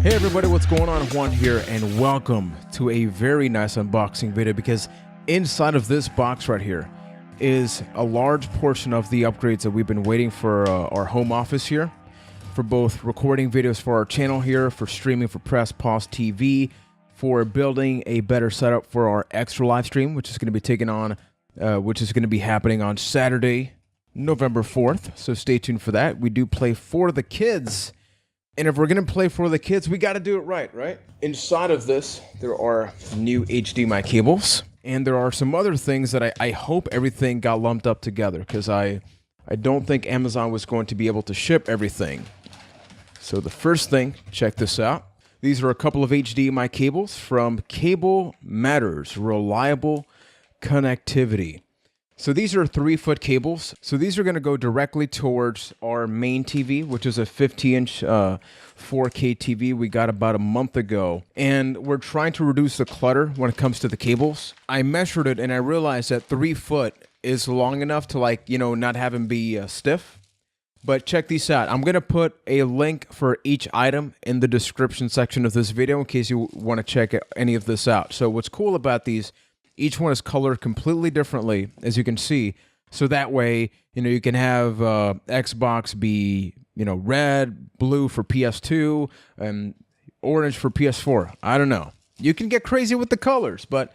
Hey everybody, what's going on? Juan here, and welcome to a very nice unboxing video, because inside of this box right here is a large portion of the upgrades that we've been waiting for our home office here, for both recording videos for our channel here, for streaming for Press Pause TV, for building a better setup for our extra live stream, which is going to be happening on Saturday, November 4th. So stay tuned for that. We do play for the kids. And if we're going to play for the kids, we got to do it right? Inside of this, there are new Hdmi cables. And there are some other things that I hope everything got lumped up together, because I don't think Amazon was going to be able to ship everything. So the first thing, check this out. These are a couple of Hdmi cables from Cable Matters, Reliable Connectivity. So these are 3-foot cables. So these are going to go directly towards our main TV, which is a 50-inch 4K TV we got about a month ago. And we're trying to reduce the clutter when it comes to the cables. I measured it and I realized that 3 foot is long enough to, like, you know, not have them be stiff. But check these out. I'm going to put a link for each item in the description section of this video in case you want to check any of this out. So what's cool about these, each one is colored completely differently, as you can see. So that way, you know, you can have Xbox be, you know, red, blue for PS2, and orange for PS4. I don't know. You can get crazy with the colors, but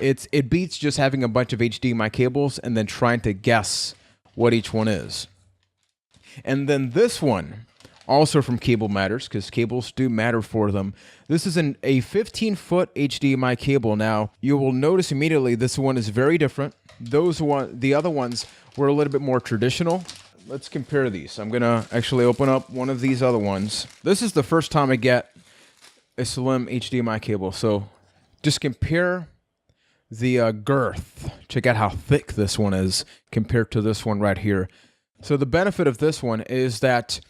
it beats just having a bunch of HDMI cables and then trying to guess what each one is. And then this one, also from Cable Matters, because cables do matter for them. This is a 15-foot HDMI cable. Now, you will notice immediately this one is very different. The other ones were a little bit more traditional. Let's compare these. I'm going to actually open up one of these other ones. This is the first time I get a slim HDMI cable. So just compare the girth. Check out how thick this one is compared to this one right here. So the benefit of this one is that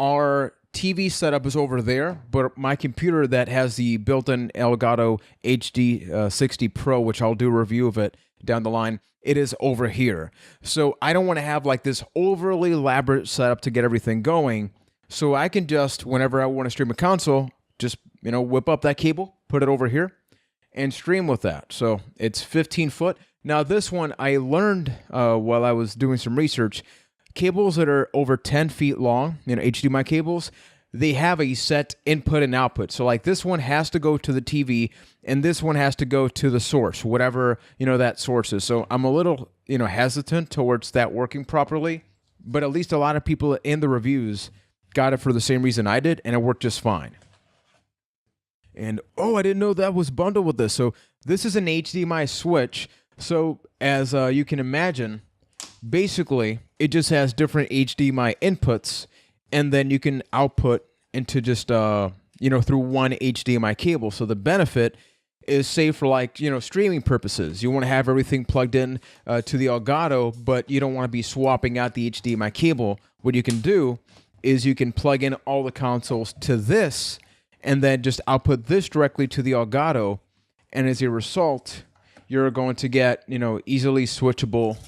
our TV setup is over there, but my computer that has the built-in Elgato HD 60 Pro, which I'll do a review of it down the line, it is over here. So I don't want to have like this overly elaborate setup to get everything going. So I can just, whenever I want to stream a console, just, you know, whip up that cable, put it over here, and stream with that. So it's 15 foot. Now this one I learned while I was doing some research. Cables that are over 10 feet long, you know, HDMI cables, they have a set input and output. So like this one has to go to the TV and this one has to go to the source, whatever, you know, that source is. So I'm a little, you know, hesitant towards that working properly, but at least a lot of people in the reviews got it for the same reason I did, and it worked just fine. And oh, I didn't know that was bundled with this. So this is an HDMI switch. So as you can imagine, basically, it just has different HDMI inputs, and then you can output into just, you know, through one HDMI cable. So the benefit is, say, for like, you know, streaming purposes. You want to have everything plugged in to the Elgato, but you don't want to be swapping out the HDMI cable. What you can do is you can plug in all the consoles to this, and then just output this directly to the Elgato, and as a result, you're going to get, you know, easily switchable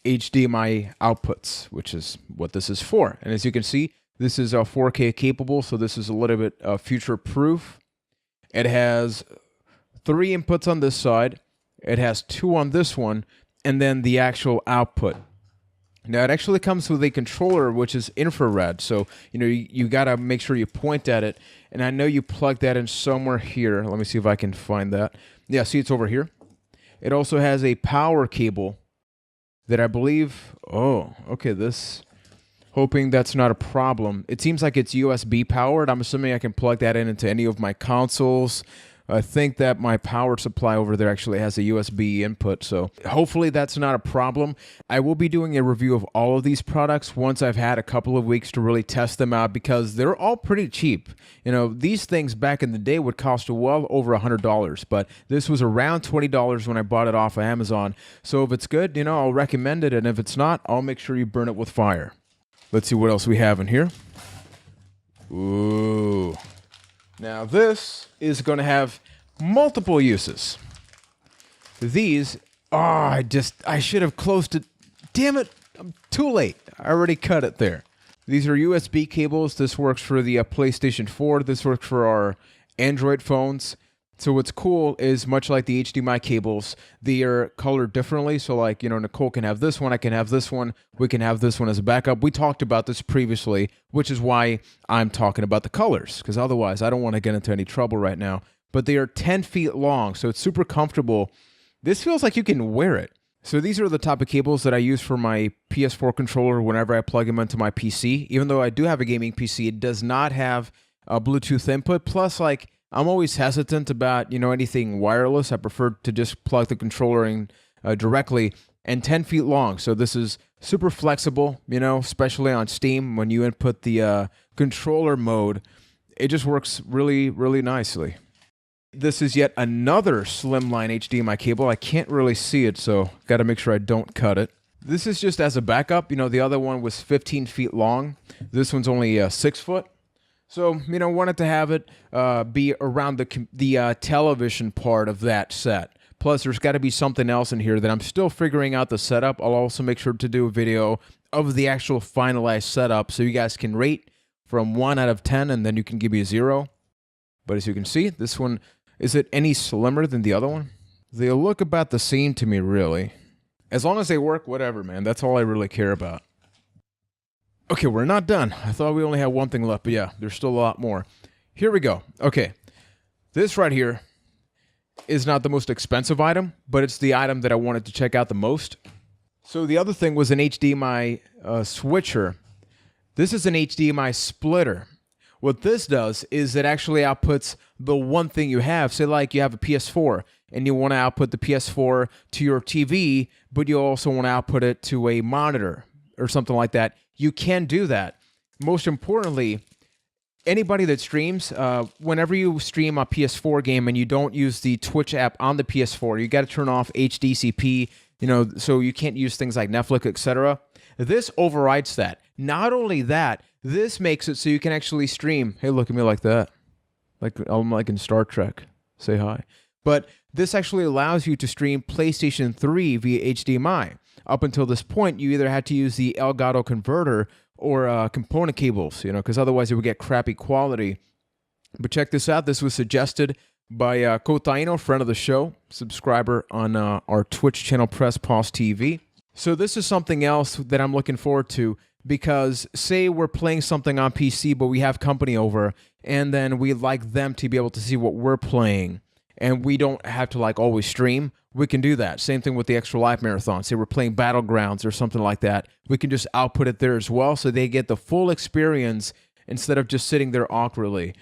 HDMI outputs, which is what this is for. And as you can see, this is 4K capable, so this is a little bit future proof. It has 3 inputs on this side, it has 2 on this one, and then the actual output. Now it actually comes with a controller which is infrared, so you know you gotta make sure you point at it. And I know you plug that in somewhere here. Let me see if I can find that. Yeah, see, it's over here. It also has a power cable that I believe, oh, okay, this, hoping that's not a problem. It seems like it's USB powered. I'm assuming I can plug that in into any of my consoles. I think that my power supply over there actually has a USB input, so hopefully that's not a problem. I will be doing a review of all of these products once I've had a couple of weeks to really test them out, because they're all pretty cheap. You know, these things back in the day would cost well over $100, but this was around $20 when I bought it off of Amazon. So if it's good, you know, I'll recommend it, and if it's not, I'll make sure you burn it with fire. Let's see what else we have in here. Ooh. Now this is going to have multiple uses. These, I should have closed it. Damn it, I'm too late. I already cut it there. These are USB cables. This works for the PlayStation 4. This works for our Android phones. So what's cool is, much like the HDMI cables, they are colored differently. So like, Nicole can have this one, I can have this one, we can have this one as a backup. We talked about this previously, which is why I'm talking about the colors, because otherwise I don't want to get into any trouble right now. But they are 10 feet long, so it's super comfortable. This feels like you can wear it. So these are the type of cables that I use for my PS4 controller whenever I plug them into my PC. Even though I do have a gaming PC, it does not have a Bluetooth input. Plus, like, I'm always hesitant about, anything wireless. I prefer to just plug the controller in directly, and 10 feet long. So this is super flexible, especially on Steam. When you input the controller mode, it just works really, really nicely. This is yet another slimline HDMI cable. I can't really see it, so got to make sure I don't cut it. This is just as a backup. The other one was 15 feet long. This one's only 6 foot. So, wanted to have it be around the television part of that set. Plus, there's got to be something else in here that I'm still figuring out the setup. I'll also make sure to do a video of the actual finalized setup so you guys can rate from 1 out of 10, and then you can give me a 0. But as you can see, this one, is it any slimmer than the other one? They look about the same to me, really. As long as they work, whatever, man. That's all I really care about. Okay, we're not done. I thought we only had one thing left, but yeah, there's still a lot more. Here we go. Okay, this right here is not the most expensive item, but it's the item that I wanted to check out the most. So the other thing was an HDMI switcher. This is an HDMI splitter. What this does is it actually outputs the one thing you have. Say like you have a PS4 and you want to output the PS4 to your TV, but you also want to output it to a monitor or something like that. You can do that. Most importantly, anybody that streams, whenever you stream a PS4 game and you don't use the Twitch app on the PS4, you got to turn off HDCP, so you can't use things like Netflix, etc. This overrides that. Not only that, this makes it so you can actually stream. Hey, look at me like that. Like I'm like in Star Trek. Say hi. But this actually allows you to stream PlayStation 3 via HDMI. Up until this point, you either had to use the Elgato converter or component cables, because otherwise it would get crappy quality. But check this out. This was suggested by Kotaino, friend of the show, subscriber on our Twitch channel, Press Pause TV. So this is something else that I'm looking forward to, because say we're playing something on PC, but we have company over, and then we'd like them to be able to see what we're playing, and we don't have to like always stream. We can do that. Same thing with the Extra Life Marathon. Say we're playing Battlegrounds or something like that. We can just output it there as well, so they get the full experience instead of just sitting there awkwardly.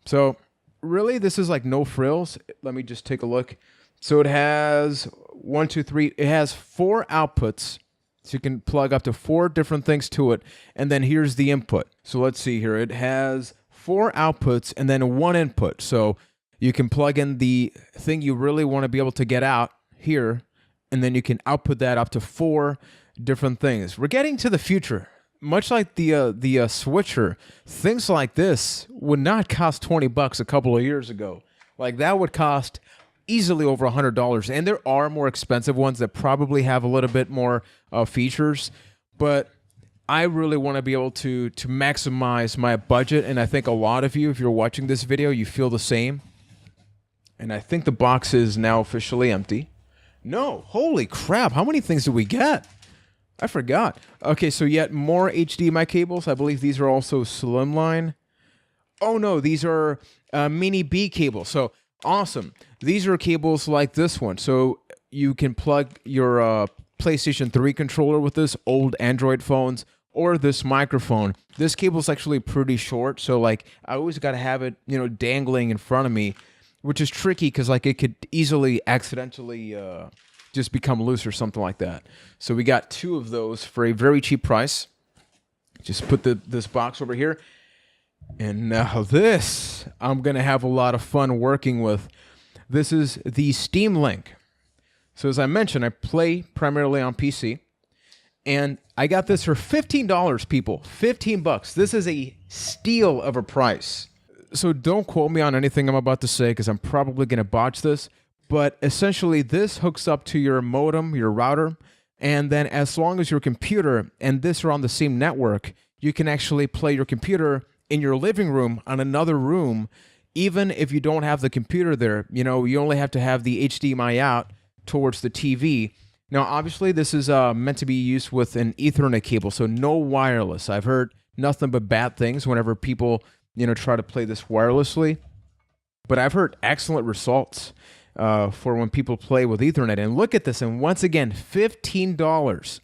So really, this is like no frills. Let me just take a look. So it has 1, 2, 3. It has 4 outputs. So you can plug up to 4 different things to it. And then here's the input. So let's see here. It has 4 outputs and then 1 input. So you can plug in the thing you really want to be able to get out here, and then you can output that up to 4 different things. We're getting to the future. Much like the switcher, things like this would not cost $20 a couple of years ago. Like that would cost easily over $100. And there are more expensive ones that probably have a little bit more features, but I really want to be able to maximize my budget, and I think a lot of you, if you're watching this video, you feel the same. And I think the box is now officially empty. No, holy crap, how many things did we get? I forgot. Okay, so yet more HDMI cables. I believe these are also slimline. Oh no, these are mini B cables. So awesome. These are cables like this one. So you can plug your PlayStation 3 controller with this, old Android phones, or this microphone. This cable is actually pretty short, so like I always got to have it, dangling in front of me, which is tricky because like it could easily accidentally just become loose or something like that. So we got 2 of those for a very cheap price. Just put this box over here. And now this, I'm going to have a lot of fun working with. This is the Steam Link. So as I mentioned, I play primarily on PC. And I got this for $15, people. $15. This is a steal of a price. So don't quote me on anything I'm about to say because I'm probably going to botch this. But essentially, this hooks up to your modem, your router, and then as long as your computer and this are on the same network, you can actually play your computer in your living room on another room, even if you don't have the computer there. You know, you only have to have the HDMI out towards the TV. Now, obviously, this is meant to be used with an Ethernet cable, so no wireless. I've heard nothing but bad things whenever people, you know, try to play this wirelessly. But I've heard excellent results for when people play with Ethernet. And look at this, and once again, $15.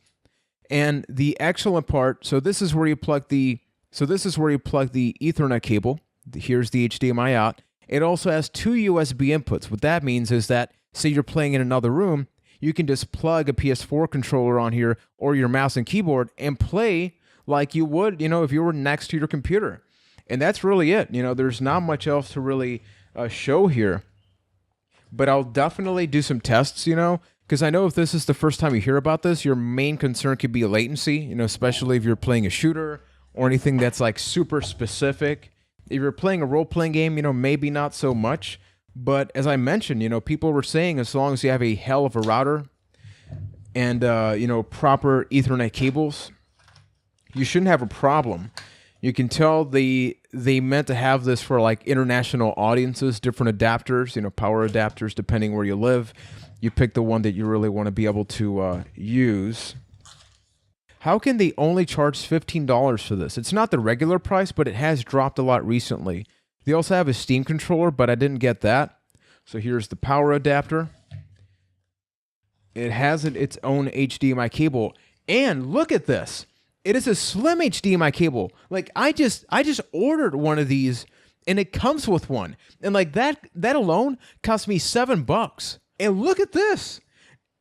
And the excellent part, so this is where you plug the Ethernet cable. Here's the HDMI out. It also has 2 USB inputs. What that means is that, say you're playing in another room, you can just plug a PS4 controller on here or your mouse and keyboard and play like you would, you know, if you were next to your computer. And that's really it. You know, there's not much else to really show here. But I'll definitely do some tests, you know, because I know if this is the first time you hear about this, your main concern could be latency, you know, especially if you're playing a shooter or anything that's like super specific. If you're playing a role-playing game, you know, maybe not so much. But as I mentioned, you know, people were saying as long as you have a hell of a router and, you know, proper Ethernet cables, you shouldn't have a problem. You can tell they meant to have this for like international audiences, different adapters, you know, power adapters, depending where you live. You pick the one that you really want to be able to use. How can they only charge $15 for this? It's not the regular price, but it has dropped a lot recently. They also have a Steam controller, but I didn't get that. So here's the power adapter. It has its own HDMI cable. And look at this. It is a slim HDMI cable. Like I just ordered one of these and it comes with one. And like that alone cost me $7. And look at this.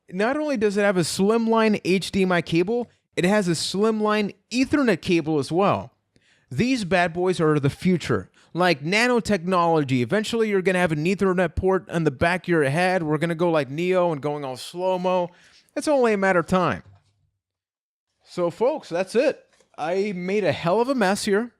Not only does it have a slimline HDMI cable, it has a slimline Ethernet cable as well. These bad boys are the future. Like nanotechnology. Eventually you're going to have an Ethernet port on the back of your head. We're going to go like Neo and going all slow-mo. It's only a matter of time. So folks, that's it. I made a hell of a mess here.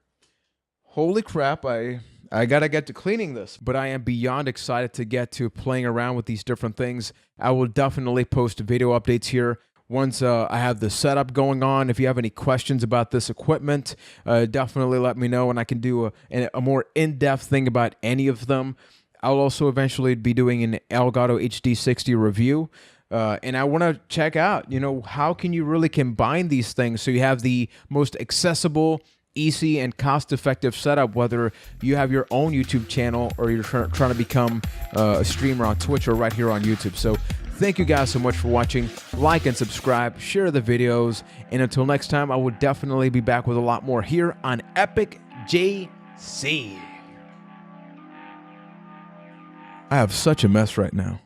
Holy crap, I gotta get to cleaning this. But I am beyond excited to get to playing around with these different things. I will definitely post video updates here once I have the setup going on. If you have any questions about this equipment, definitely let me know and I can do a more in-depth thing about any of them. I'll also eventually be doing an Elgato HD60 review. And I want to check out, you know, how can you really combine these things so you have the most accessible, easy, and cost-effective setup, whether you have your own YouTube channel or you're trying to become a streamer on Twitch or right here on YouTube. So thank you guys so much for watching. Like and subscribe, share the videos, and until next time, I will definitely be back with a lot more here on Epic JC. I have such a mess right now.